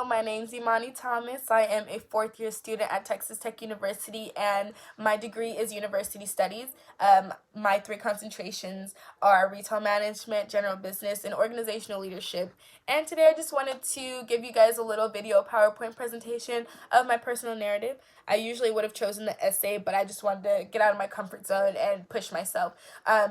my name's Imani Thomas. I am a fourth year student at Texas Tech University, and my degree is University Studies. My three concentrations are retail management, general business, and organizational leadership. And today I just wanted to give you guys a little video PowerPoint presentation of my personal narrative. I usually would have chosen the essay, but I just wanted to get out of my comfort zone and push myself.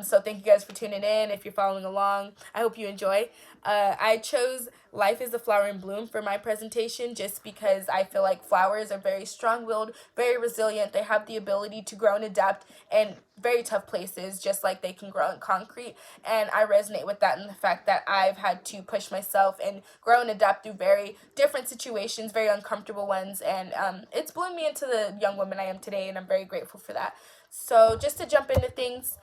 So thank you guys for tuning in. If you're following along, I hope you enjoy. I chose Life is a Flower in Bloom for my presentation just because I feel like flowers are very strong-willed, very resilient. They have the ability to grow and adapt in very tough places, just like they can grow in concrete. And I resonate with that in the fact that I've had to push myself and grow and adapt through very different situations, very uncomfortable ones. And it's bloomed me into the young woman I am today, and I'm very grateful for that. So just to jump into things,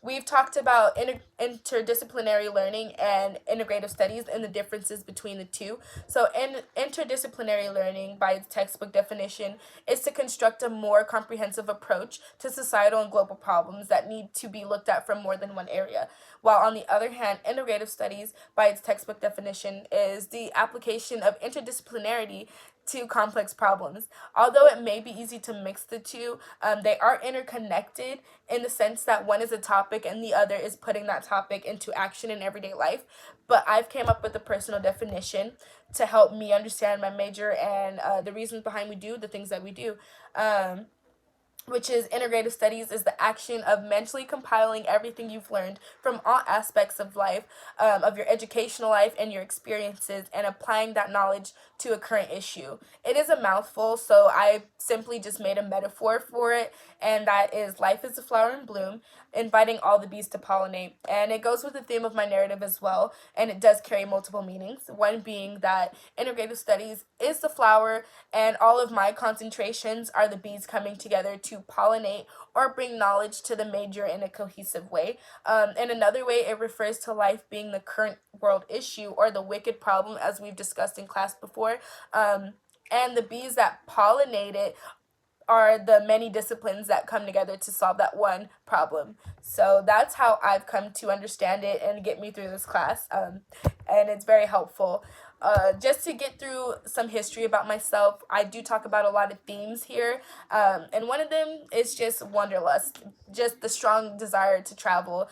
we've talked about interdisciplinary learning and integrative studies and the differences between the two. So, interdisciplinary learning, by its textbook definition, is to construct a more comprehensive approach to societal and global problems that need to be looked at from more than one area. While, on the other hand, integrative studies, by its textbook definition, is the application of interdisciplinarity to complex problems. Although it may be easy to mix the two, they are interconnected in the sense that one is a topic and the other is putting that topic into action in everyday life. But I've came up with a personal definition to help me understand my major and the reasons behind we do the things that we do. Which is integrative studies is the action of mentally compiling everything you've learned from all aspects of life, of your educational life and your experiences, and applying that knowledge to a current issue. It is a mouthful, so I simply just made a metaphor for it, and that is life is a flower in bloom, inviting all the bees to pollinate. And it goes with the theme of my narrative as well, and it does carry multiple meanings. One being that integrative studies is the flower, and all of my concentrations are the bees coming together to pollinate or bring knowledge to the major in a cohesive way. In another way, it refers to life being the current world issue or the wicked problem, as we've discussed in class before. And the bees that pollinate it are the many disciplines that come together to solve that one problem. So that's how I've come to understand it and get me through this class. And it's very helpful. Just to get through some history about myself, I do talk about a lot of themes here. And one of them is just wanderlust, just the strong desire to travel.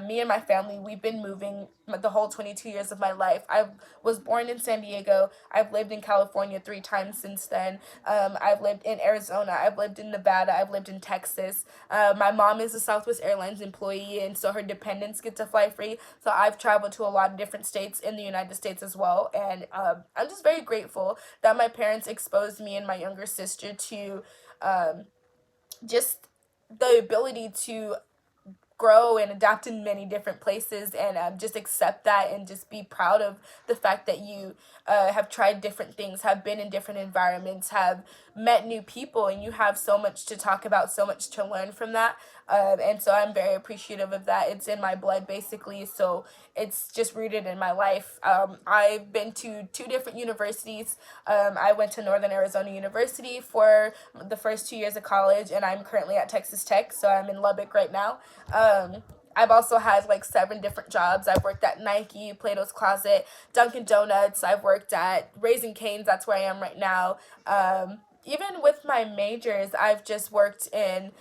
Me and my family, we've been moving the whole 22 years of my life. I was born in San Diego. I've lived in California 3 times since then. I've lived in Arizona. I've lived in Nevada. I've lived in Texas. My mom is a Southwest Airlines employee, and so her dependents get to fly free. So I've traveled to a lot of different states in the United States as well. And I'm just very grateful that my parents exposed me and my younger sister to just the ability to grow and adapt in many different places, and just accept that and just be proud of the fact that you have tried different things, have been in different environments, have met new people, and you have so much to talk about, so much to learn from that. And so I'm very appreciative of that. It's in my blood basically, so it's just rooted in my life. I've been to 2 different universities. I went to Northern Arizona University for the first 2 years of college, and I'm currently at Texas Tech, so I'm in Lubbock right now. I've also had like 7 different jobs. I've worked at Nike, Plato's Closet, Dunkin' Donuts. I've worked at Raising Cane's. That's where I am right now. Even with my majors, I've just worked in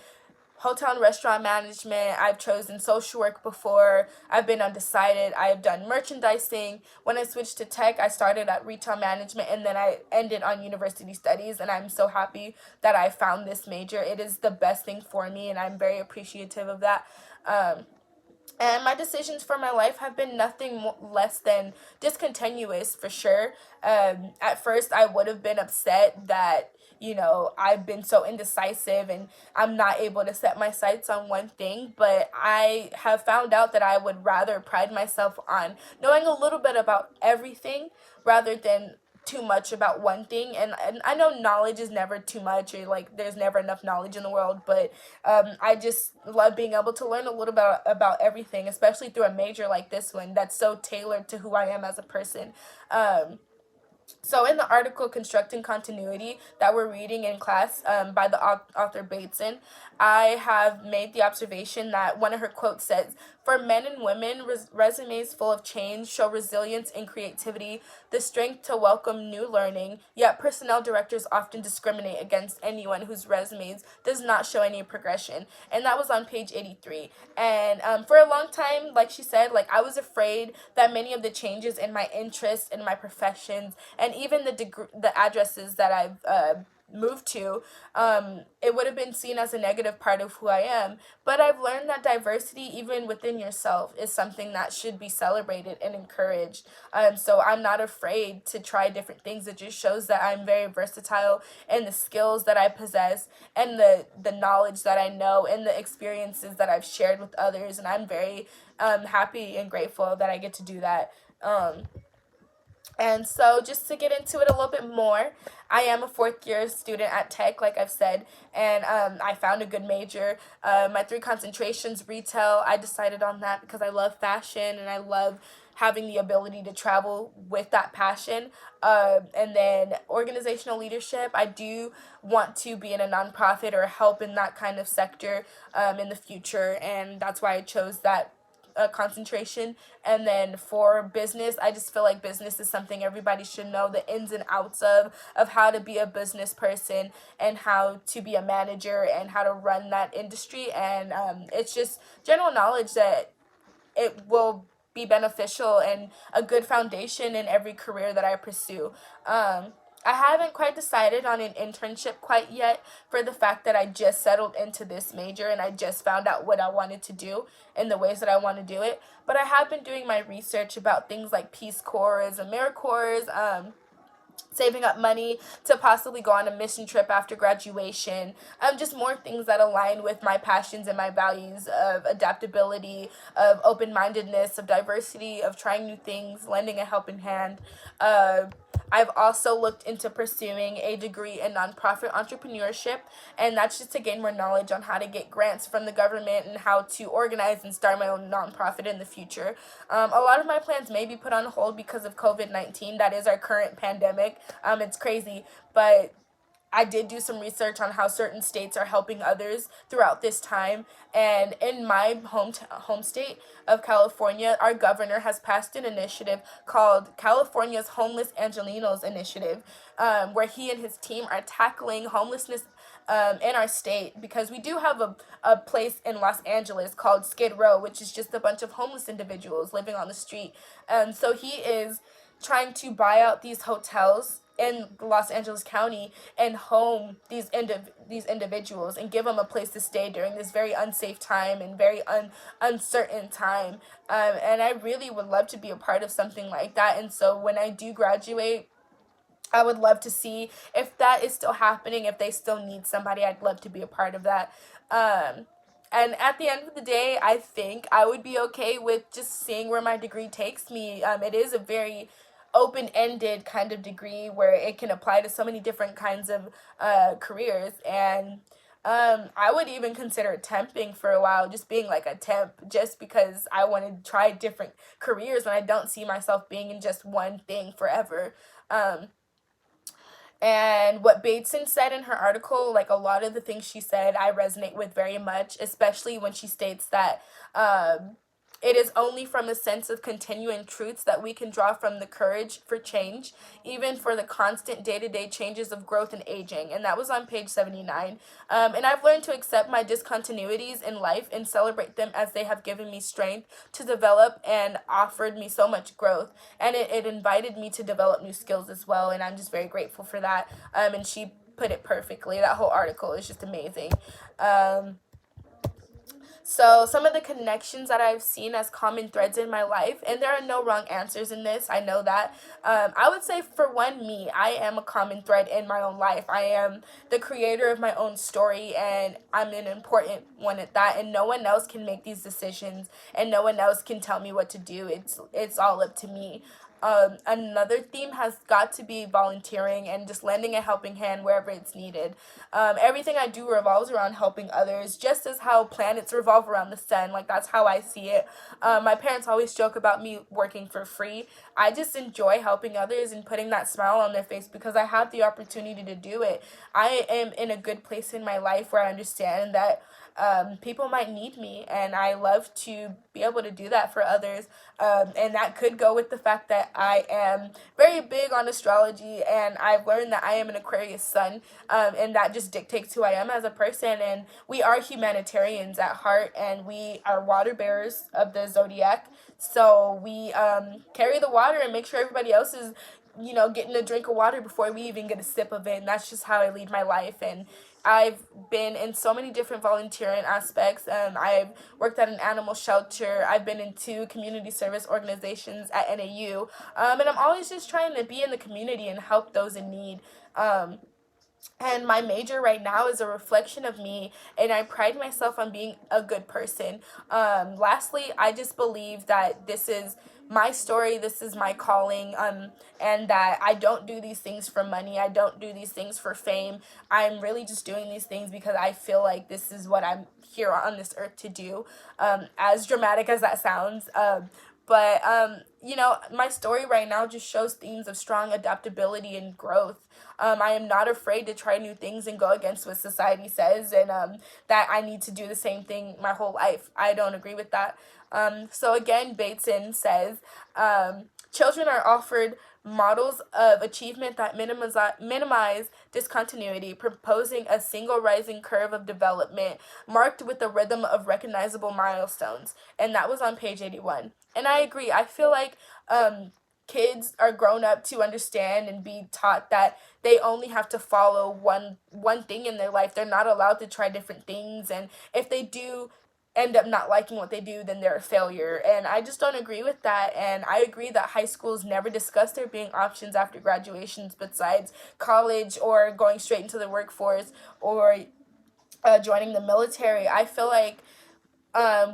hotel and restaurant management. I've chosen social work before. I've been undecided. I've done merchandising. When I switched to tech, I started at retail management, and then I ended on university studies, and I'm so happy that I found this major. It is the best thing for me, and I'm very appreciative of that. And my decisions for my life have been nothing less than discontinuous, for sure. At first, I would have been upset that, I've been so indecisive and I'm not able to set my sights on one thing. But I have found out that I would rather pride myself on knowing a little bit about everything rather than too much about one thing. And I know knowledge is never too much, or like there's never enough knowledge in the world, but I just love being able to learn a little bit about everything, especially through a major like this one that's so tailored to who I am as a person. So in the article Constructing Continuity that we're reading in class by the author Bateson, I have made the observation that one of her quotes says, "For men and women, resumes full of change show resilience and creativity, the strength to welcome new learning, yet personnel directors often discriminate against anyone whose resumes does not show any progression." And that was on page 83. And for a long time, like she said, like I was afraid that many of the changes in my interests and my professions and even the addresses that I've moved to, it would have been seen as a negative part of who I am. But I've learned that diversity, even within yourself, is something that should be celebrated and encouraged. So I'm not afraid to try different things. It just shows that I'm very versatile in the skills that I possess and the knowledge that I know and the experiences that I've shared with others. And I'm very happy and grateful that I get to do that. And so, just to get into it a little bit more, I am a fourth year student at Tech, like I've said, and I found a good major. My three concentrations, retail, I decided on that because I love fashion and I love having the ability to travel with that passion. And then organizational leadership, I do want to be in a nonprofit or help in that kind of sector in the future, and that's why I chose that concentration. And then for business, I just feel like business is something everybody should know the ins and outs of how to be a business person and how to be a manager and how to run that industry. And it's just general knowledge that it will be beneficial and a good foundation in every career that I pursue. I haven't quite decided on an internship quite yet for the fact that I just settled into this major and I just found out what I wanted to do and the ways that I want to do it. But I have been doing my research about things like Peace Corps, AmeriCorps, saving up money to possibly go on a mission trip after graduation. Just more things that align with my passions and my values of adaptability, of open-mindedness, of diversity, of trying new things, lending a helping hand. I've also looked into pursuing a degree in nonprofit entrepreneurship, and that's just to gain more knowledge on how to get grants from the government and how to organize and start my own nonprofit in the future. A lot of my plans may be put on hold because of COVID-19. That is our current pandemic. It's crazy, but I did do some research on how certain states are helping others throughout this time. And in my home state of California, our governor has passed an initiative called California's Homeless Angelinos Initiative, where he and his team are tackling homelessness in our state, because we do have a place in Los Angeles called Skid Row, which is just a bunch of homeless individuals living on the street. So he is trying to buy out these hotels in Los Angeles County and home these individuals and give them a place to stay during this very unsafe time and very uncertain time. And I really would love to be a part of something like that. And so when I do graduate, I would love to see if that is still happening, if they still need somebody. I'd love to be a part of that. And at the end of the day, I think I would be okay with just seeing where my degree takes me. It is a very open-ended kind of degree where it can apply to so many different kinds of careers. And I would even consider temping for a while, just being like a temp, just because I want to try different careers and I don't see myself being in just one thing forever. And what Bateson said in her article, like a lot of the things she said, I resonate with very much, especially when she states that it is only from a sense of continuing truths that we can draw from the courage for change, even for the constant day-to-day changes of growth and aging. And that was on page 79. And I've learned to accept my discontinuities in life and celebrate them as they have given me strength to develop and offered me so much growth. And it invited me to develop new skills as well. And I'm just very grateful for that. And she put it perfectly. That whole article is just amazing. So some of the connections that I've seen as common threads in my life, and there are no wrong answers in this, I know that. I would say for one, me, I am a common thread in my own life. I am the creator of my own story, and I'm an important one at that, and no one else can make these decisions, and no one else can tell me what to do. It's all up to me. Another theme has got to be volunteering and just lending a helping hand wherever it's needed. Everything I do revolves around helping others, just as how planets revolve around the sun. Like, that's how I see it. My parents always joke about me working for free. I just enjoy helping others and putting that smile on their face because I have the opportunity to do it. I am in a good place in my life where I understand that people might need me, and I love to be able to do that for others. And that could go with the fact that I am very big on astrology, and I've learned that I am an Aquarius sun, and that just dictates who I am as a person. And we are humanitarians at heart, and we are water bearers of the zodiac. So we carry the water and make sure everybody else is, getting a drink of water before we even get a sip of it. And that's just how I lead my life. And I've been in so many different volunteering aspects. I've worked at an animal shelter. I've been in 2 community service organizations at NAU. And I'm always just trying to be in the community and help those in need. And my major right now is a reflection of me, and I pride myself on being a good person. Lastly, I just believe that this is my story, this is my calling, and that I don't do these things for money, I don't do these things for fame. I'm really just doing these things because I feel like this is what I'm here on this earth to do, as dramatic as that sounds. My story right now just shows themes of strong adaptability and growth. I am not afraid to try new things and go against what society says, and that I need to do the same thing my whole life. I don't agree with that. So again, Bateson says, children are offered models of achievement that minimize discontinuity, proposing a single rising curve of development marked with a rhythm of recognizable milestones. And that was on page 81. And I agree. I feel like kids are grown up to understand and be taught that they only have to follow one thing in their life. They're not allowed to try different things, and if they do end up not liking what they do, then they're a failure. And I just don't agree with that. And I agree that high schools never discuss there being options after graduations besides college or going straight into the workforce or joining the military. I feel like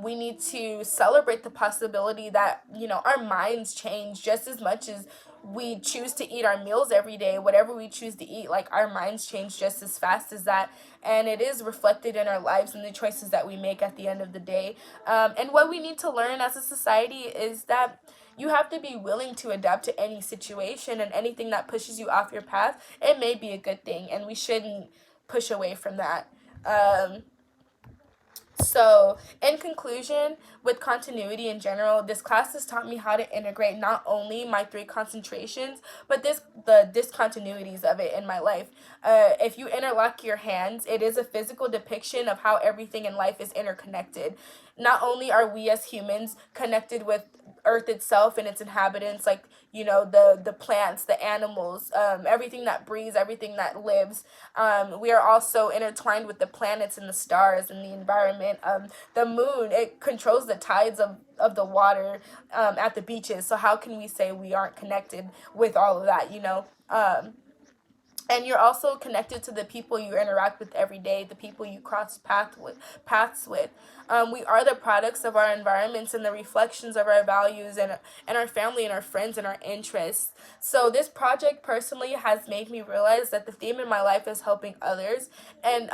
we need to celebrate the possibility that, our minds change just as much as we choose to eat our meals every day. Whatever we choose to eat, like, our minds change just as fast as that. And it is reflected in our lives and the choices that we make at the end of the day. And what we need to learn as a society is that you have to be willing to adapt to any situation, and anything that pushes you off your path, it may be a good thing, and we shouldn't push away from that. So, in conclusion, with continuity in general, this class has taught me how to integrate not only my 3 concentrations, but the discontinuities of it in my life. If you interlock your hands, it is a physical depiction of how everything in life is interconnected. Not only are we as humans connected with Earth itself and its inhabitants, like, the plants, the animals, everything that breathes, everything that lives. We are also intertwined with the planets and the stars and the environment. The moon, it controls the tides of the water at the beaches. So how can we say we aren't connected with all of that? And you're also connected to the people you interact with every day, the people you cross paths with. We are the products of our environments and the reflections of our values and our family and our friends and our interests. So this project personally has made me realize that the theme in my life is helping others, and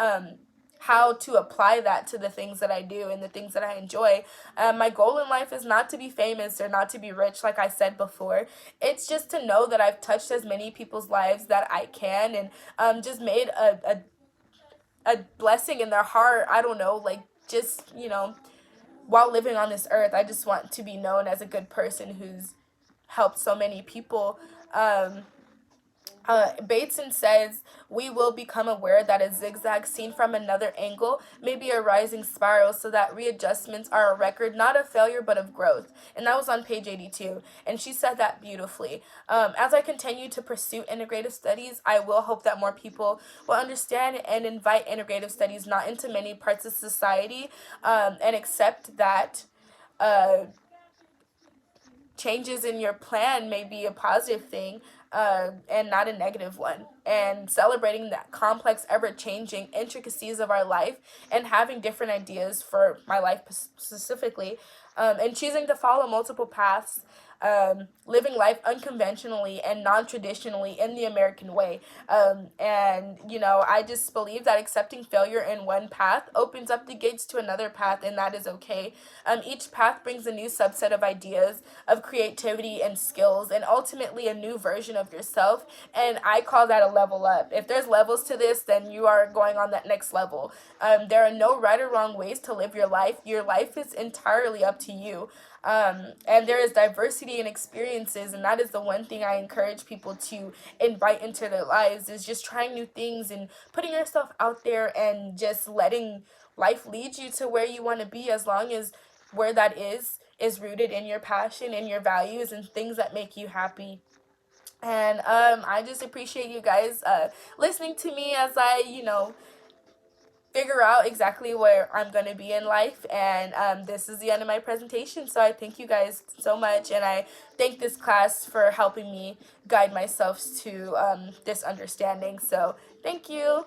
how to apply that to the things that I do and the things that I enjoy. My goal in life is not to be famous or not to be rich, like I said before. It's just to know that I've touched as many people's lives that I can, and just made a blessing in their heart. I don't know, like, just, while living on this earth, I just want to be known as a good person who's helped so many people. Bateson says, we will become aware that a zigzag seen from another angle may be a rising spiral, so that readjustments are a record, not of failure, but of growth. And that was on page 82. And she said that beautifully. As I continue to pursue integrative studies, I will hope that more people will understand and invite integrative studies not into many parts of society, and accept that changes in your plan may be a positive thing, and not a negative one. And celebrating that complex, ever-changing intricacies of our life, and having different ideas for my life specifically, and choosing to follow multiple paths. living life unconventionally and non-traditionally in the American way. And I just believe that accepting failure in one path opens up the gates to another path, and that is okay. Each path brings a new subset of ideas, of creativity and skills, and ultimately a new version of yourself. And I call that a level up. If there's levels to this, then you are going on that next level. There are no right or wrong ways to live your life. Your life is entirely up to you. And there is diversity in experiences, and that is the one thing I encourage people to invite into their lives, is just trying new things and putting yourself out there and just letting life lead you to where you want to be, as long as where that is rooted in your passion and your values and things that make you happy. And I just appreciate you guys listening to me as I figure out exactly where I'm going to be in life. And this is the end of my presentation. So I thank you guys so much. And I thank this class for helping me guide myself to this understanding. So thank you.